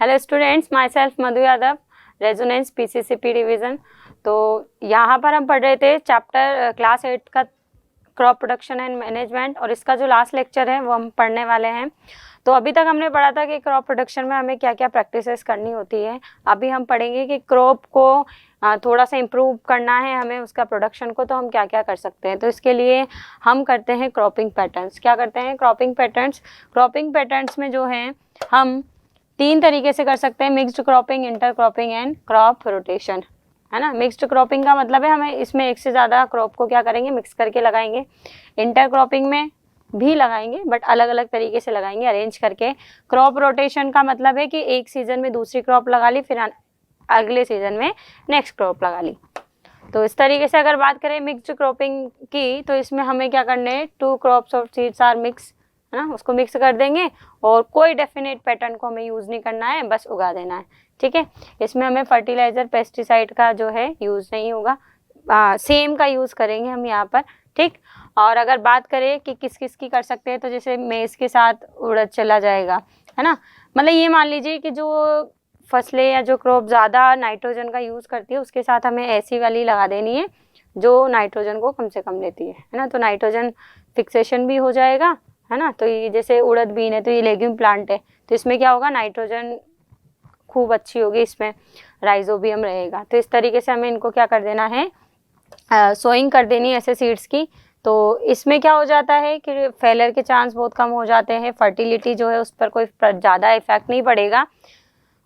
Hello students, myself Madhu Yadav, Resonance PCCP division. तो यहाँ पर हम पढ़ रहे थे चैप्टर क्लास 8 का क्रॉप प्रोडक्शन एंड मैनेजमेंट, और इसका जो लास्ट लेक्चर है वो हम पढ़ने वाले हैं। तो अभी तक हमने पढ़ा था कि क्रॉप प्रोडक्शन में हमें क्या क्या प्रैक्टिसेस करनी होती है। अभी हम पढ़ेंगे कि क्रॉप को थोड़ा सा इम्प्रूव करना है हमें, उसका प्रोडक्शन को, तो हम क्या क्या कर सकते हैं। तो इसके लिए हम करते हैं क्रॉपिंग पैटर्न्स। क्या करते हैं? Cropping patterns. क्रॉपिंग पैटर्न्स में जो है हम 3 तरीके से कर सकते हैं: mixed cropping, inter cropping and crop rotation, है ना। मिक्स्ड क्रॉपिंग का मतलब है हमें इसमें एक से ज़्यादा क्रॉप को क्या करेंगे, मिक्स करके लगाएंगे। इंटर क्रॉपिंग में भी लगाएंगे बट अलग अलग तरीके से लगाएंगे, अरेंज करके। क्रॉप रोटेशन का मतलब है कि एक सीजन में दूसरी क्रॉप लगा ली, फिर अगले सीजन में नेक्स्ट क्रॉप लगा ली। तो इस तरीके से अगर बात करें मिक्स्ड क्रॉपिंग की, तो इसमें हमें क्या करने हैं, 2 crops of seeds are mix, है ना, उसको मिक्स कर देंगे और कोई डेफिनेट पैटर्न को हमें यूज़ नहीं करना है, बस उगा देना है। ठीक है, इसमें हमें फर्टिलाइज़र, पेस्टिसाइड का जो है यूज़ नहीं होगा, सेम का यूज़ करेंगे हम यहाँ पर। ठीक, और अगर बात करें कि किस किस की कर सकते हैं, तो जैसे मेज के साथ उड़द चला जाएगा, है ना। मतलब ये मान लीजिए कि जो फसलें या जो क्रॉप ज़्यादा नाइट्रोजन का यूज़ करती है, उसके साथ हमें ऐसी वाली लगा देनी है जो नाइट्रोजन को कम से कम लेती है ना। तो नाइट्रोजन फिक्सेशन भी हो जाएगा, है ना। तो ये जैसे उड़द बीन है, तो ये लेग्यूम प्लांट है, तो इसमें क्या होगा, नाइट्रोजन खूब अच्छी होगी, इसमें राइजोबियम रहेगा। तो इस तरीके से हमें इनको क्या कर देना है, सोइंग कर देनी है ऐसे सीड्स की। तो इसमें क्या हो जाता है कि फेलर के चांस बहुत कम हो जाते हैं, फर्टिलिटी जो है उस पर कोई ज़्यादा इफेक्ट नहीं पड़ेगा,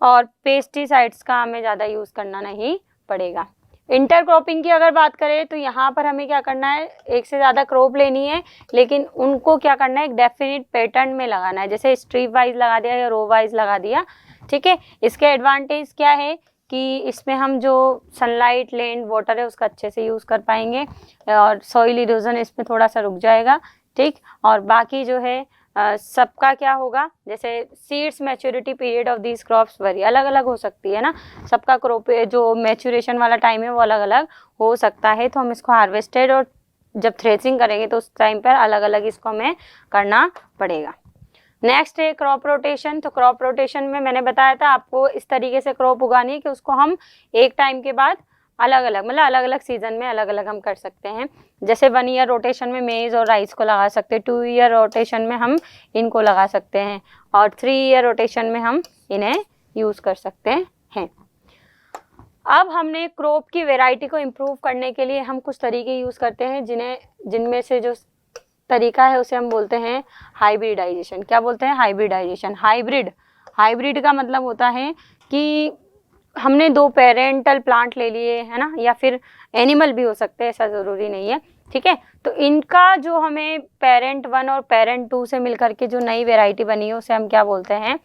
और पेस्टिसाइड्स का हमें ज़्यादा यूज़ करना नहीं पड़ेगा। इंटर क्रॉपिंग की अगर बात करें, तो यहाँ पर हमें क्या करना है, एक से ज़्यादा क्रॉप लेनी है, लेकिन उनको क्या करना है, एक डेफिनेट पैटर्न में लगाना है, जैसे स्ट्रीप वाइज लगा दिया या रो वाइज लगा दिया। ठीक है, इसके एडवांटेज क्या है कि इसमें हम जो सनलाइट, लैंड, वाटर है उसका अच्छे से यूज़ कर पाएंगे, और सॉइल इरोजन इसमें थोड़ा सा रुक जाएगा। ठीक, और बाकी जो है सबका क्या होगा, जैसे seeds maturity period of these crops worry, अलग अलग हो सकती है ना, सबका क्रॉप जो मैच्योरेशन वाला टाइम है वो अलग अलग हो सकता है। तो हम इसको हार्वेस्टेड और जब थ्रेसिंग करेंगे तो उस टाइम पर अलग अलग इसको हमें करना पड़ेगा। नेक्स्ट है क्रॉप रोटेशन। तो क्रॉप रोटेशन में मैंने बताया था आपको इस तरीके से क्रॉप उगानी है कि उसको हम एक टाइम के बाद अलग अलग, मतलब अलग अलग सीजन में अलग अलग हम कर सकते हैं। जैसे 1 ईयर रोटेशन में मेज और राइस को लगा सकते हैं, 2 ईयर रोटेशन में हम इनको लगा सकते हैं, और 3 ईयर रोटेशन में हम इन्हें यूज़ कर सकते हैं। अब हमने क्रॉप की वैरायटी को इम्प्रूव करने के लिए हम कुछ तरीके यूज़ करते हैं, जिनमें से जो तरीका है उसे हम बोलते हैं हाइब्रिडाइजेशन। क्या बोलते हैं? हाइब्रिडाइजेशन। हाइब्रिड का मतलब होता है कि हमने 2 पेरेंटल प्लांट ले लिए, है ना, या फिर एनिमल भी हो सकते हैं, ऐसा ज़रूरी नहीं है। ठीक है, तो इनका जो हमें पेरेंट 1 और पेरेंट 2 से मिलकर के जो नई वैरायटी बनी है उसे हम क्या बोलते हैं,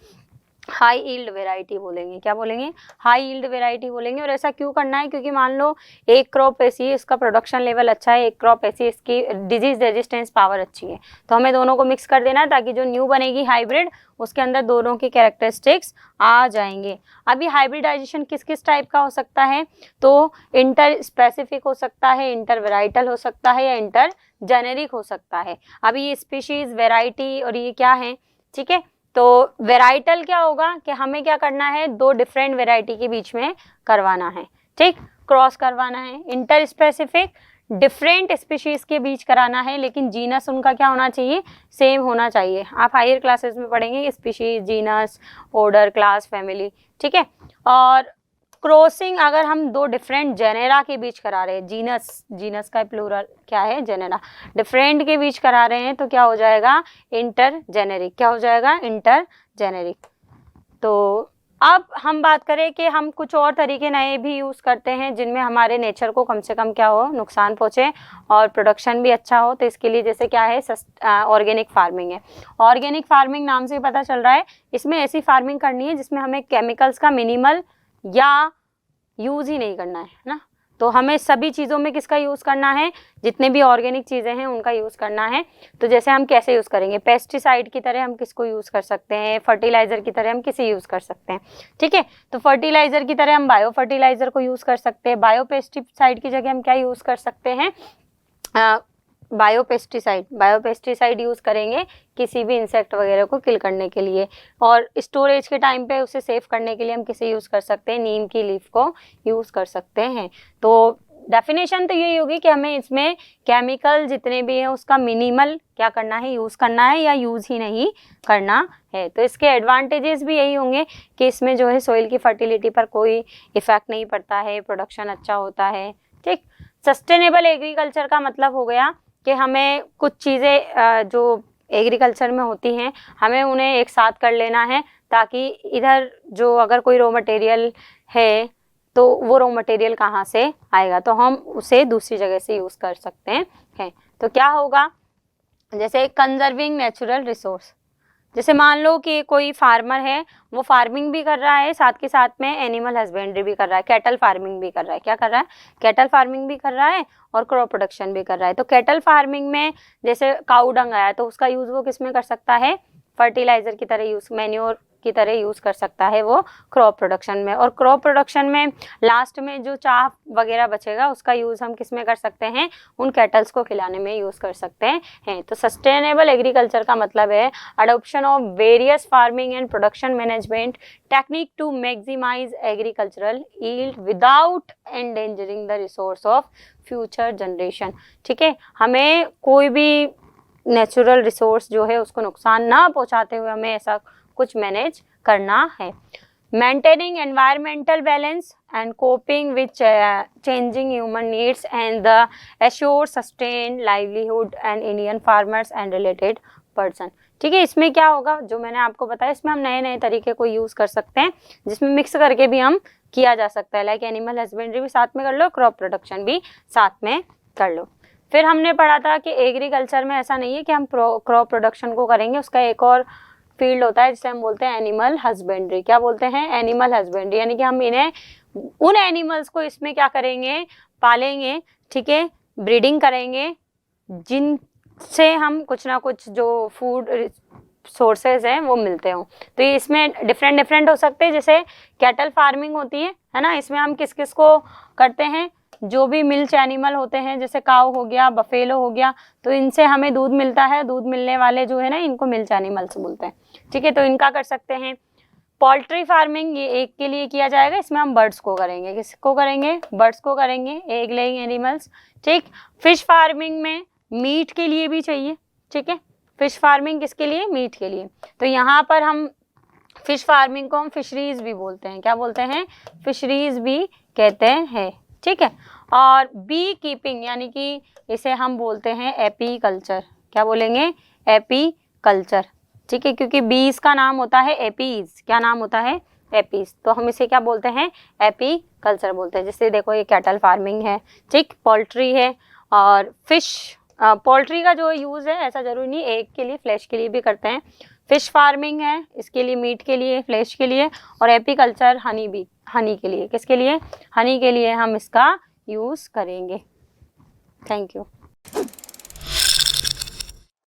हाई यील्ड वेराइटी बोलेंगे। क्या बोलेंगे? हाई यील्ड वेराइटी बोलेंगे। और ऐसा क्यों करना है, क्योंकि मान लो एक क्रॉप ऐसी है, इसका प्रोडक्शन लेवल अच्छा है, एक क्रॉप ऐसी है, इसकी डिजीज रेजिस्टेंस पावर अच्छी है, तो हमें दोनों को मिक्स कर देना है ताकि जो न्यू बनेगी हाइब्रिड, उसके अंदर दोनों की कैरेक्टरिस्टिक्स आ जाएंगे। अभी हाइब्रिडाइजेशन किस किस टाइप का हो सकता है, तो इंटर स्पेसिफिक हो सकता है, इंटर वेराइटल हो सकता है, या इंटर जेनेरिक हो सकता है। अभी ये स्पीशीज, वेराइटी और ये क्या है, ठीक है। तो वेराइटल क्या होगा कि हमें क्या करना है, 2 डिफरेंट वेराइटी के बीच में करवाना है, ठीक, क्रॉस करवाना है। इंटर स्पेसिफिक डिफरेंट स्पीशीज के बीच कराना है, लेकिन जीनस उनका क्या होना चाहिए, सेम होना चाहिए। आप हायर क्लासेस में पढ़ेंगे species, genus, order, class, family, ठीक है। और क्रॉसिंग अगर हम 2 डिफरेंट जेनेरा के बीच करा रहे हैं, जीनस का प्लूरल क्या है, जेनेरा, डिफरेंट के बीच करा रहे हैं, तो क्या हो जाएगा, इंटर जेनेरिक। क्या हो जाएगा, इंटर जेनेरिक। तो अब हम बात करें कि हम कुछ और तरीके नए भी यूज़ करते हैं जिनमें हमारे नेचर को कम से कम क्या हो, नुकसान पहुँचे और प्रोडक्शन भी अच्छा हो। तो इसके लिए जैसे क्या है, ऑर्गेनिक फार्मिंग है। ऑर्गेनिक फार्मिंग नाम से पता चल रहा है, इसमें ऐसी फार्मिंग करनी है जिसमें हमें केमिकल्स का मिनिमल या यूज़ ही नहीं करना है ना। तो हमें सभी चीज़ों में किसका यूज़ करना है, जितने भी ऑर्गेनिक चीज़ें हैं उनका यूज़ करना है। तो जैसे हम कैसे यूज़ करेंगे, पेस्टिसाइड की तरह हम किसको यूज़ कर सकते हैं, फर्टिलाइज़र की तरह हम किसे यूज़ कर सकते हैं, ठीक है। तो फर्टिलाइज़र की तरह हम बायो फर्टिलाइज़र को यूज़ कर सकते हैं। बायो पेस्टिसाइड की जगह हम क्या यूज़ कर सकते हैं, बायोपेस्टिसाइड यूज़ करेंगे किसी भी इंसेक्ट वगैरह को किल करने के लिए। और स्टोरेज के टाइम पे उसे सेव करने के लिए हम किसे यूज़ कर सकते हैं, नीम की लीफ को यूज़ कर सकते हैं। तो डेफिनेशन तो यही होगी कि हमें इसमें केमिकल जितने भी हैं उसका मिनिमल क्या करना है, यूज़ करना है या यूज़ ही नहीं करना है। तो इसके एडवांटेजेस भी यही होंगे कि इसमें जो है सॉइल की फर्टिलिटी पर कोई इफ़ेक्ट नहीं पड़ता है, प्रोडक्शन अच्छा होता है। ठीक, सस्टेनेबल एग्रीकल्चर का मतलब हो गया कि हमें कुछ चीज़ें जो एग्रीकल्चर में होती हैं हमें उन्हें एक साथ कर लेना है, ताकि इधर जो अगर कोई रॉ मटेरियल है तो वो रॉ मटेरियल कहाँ से आएगा, तो हम उसे दूसरी जगह से यूज़ कर सकते हैं। तो क्या होगा, जैसे कंजर्विंग नेचुरल रिसोर्स, जैसे मान लो कि कोई फार्मर है, वो फार्मिंग भी कर रहा है, साथ के साथ में एनिमल हस्बेंड्री भी कर रहा है, कैटल फार्मिंग भी कर रहा है। क्या कर रहा है, कैटल फार्मिंग भी कर रहा है और क्रॉप प्रोडक्शन भी कर रहा है। तो कैटल फार्मिंग में जैसे काऊ डंग आया तो उसका यूज़ वो किस में कर सकता है, फर्टिलाइजर की तरह यूज़, मैन्योर की तरह यूज़ कर सकता है वो क्रॉप प्रोडक्शन में। और क्रॉप प्रोडक्शन में लास्ट में जो चाफ वगैरह बचेगा उसका यूज़ हम किस में कर सकते हैं, उन कैटल्स को खिलाने में यूज़ कर सकते हैं। तो सस्टेनेबल एग्रीकल्चर का मतलब है adoption of various farming and production management technique to maximize agricultural yield without endangering the resource of future generation. ठीक है, हमें कोई भी नेचुरल रिसोर्स जो है उसको नुकसान ना पहुंचाते हुए हमें ऐसा कुछ मैनेज करना है। Maintaining environmental balance and coping with changing human needs and the assure sustain livelihood and Indian farmers and related person. ठीक है, इसमें क्या होगा, जो मैंने आपको बताया, इसमें हम नए नए तरीके को यूज़ कर सकते हैं जिसमें मिक्स करके भी हम किया जा सकता है। लाइक एनिमल हस्बेंड्री भी साथ में कर लो, क्रॉप प्रोडक्शन भी साथ में कर लो। फिर हमने पढ़ा था कि एग्रीकल्चर में ऐसा नहीं है कि हम क्रॉप प्रोडक्शन को करेंगे, उसका एक और फील्ड होता है जिसे हम बोलते हैं एनिमल हस्बेंड्री। क्या बोलते हैं, एनिमल हस्बेंड्री, यानी कि हम इन्हें उन एनिमल्स को इसमें क्या करेंगे, पालेंगे। ठीक है, ब्रीडिंग करेंगे जिनसे हम कुछ ना कुछ जो फूड सोर्सेज हैं वो मिलते हों। तो ये इसमें डिफरेंट हो सकते हैं। जैसे कैटल फार्मिंग होती है ना, इसमें हम किस किस को करते हैं, जो भी मिल्च एनिमल होते हैं, जैसे काऊ हो गया, बफेलो हो गया, तो इनसे हमें दूध मिलता है। दूध मिलने वाले जो है ना, इनको मिल्च एनिमल्स बोलते हैं। ठीक है, तो इनका कर सकते हैं। पोल्ट्री फार्मिंग ये एक के लिए किया जाएगा, इसमें हम बर्ड्स को करेंगे। किसको करेंगे, बर्ड्स को करेंगे, एग लेइंग एनिमल्स। ठीक, फिश फार्मिंग में मीट के लिए भी चाहिए। ठीक है, फिश फार्मिंग किसके लिए, मीट के लिए। तो यहाँ पर हम फिश फार्मिंग को हम फिशरीज भी बोलते हैं। क्या बोलते हैं, फिशरीज भी कहते हैं। ठीक है, और बी कीपिंग यानी कि इसे हम बोलते हैं एपी कल्चर। क्या बोलेंगे, एपी कल्चर। ठीक है, क्योंकि बीज का नाम होता है एपीज। क्या नाम होता है, एपीज, तो हम इसे क्या बोलते हैं, एपी कल्चर बोलते हैं। जैसे देखो ये कैटल फार्मिंग है, ठीक, पोल्ट्री है और फिश। पोल्ट्री का जो यूज़ है ऐसा ज़रूरी नहीं, एग के लिए, फ्लैश के लिए भी करते हैं। फिश फार्मिंग है, इसके लिए मीट के लिए, फ्लैश के लिए। और एपी कल्चर हनी भी, हनी के लिए। किसके लिए, हनी के लिए हम इसका यूज़ करेंगे। Thank you.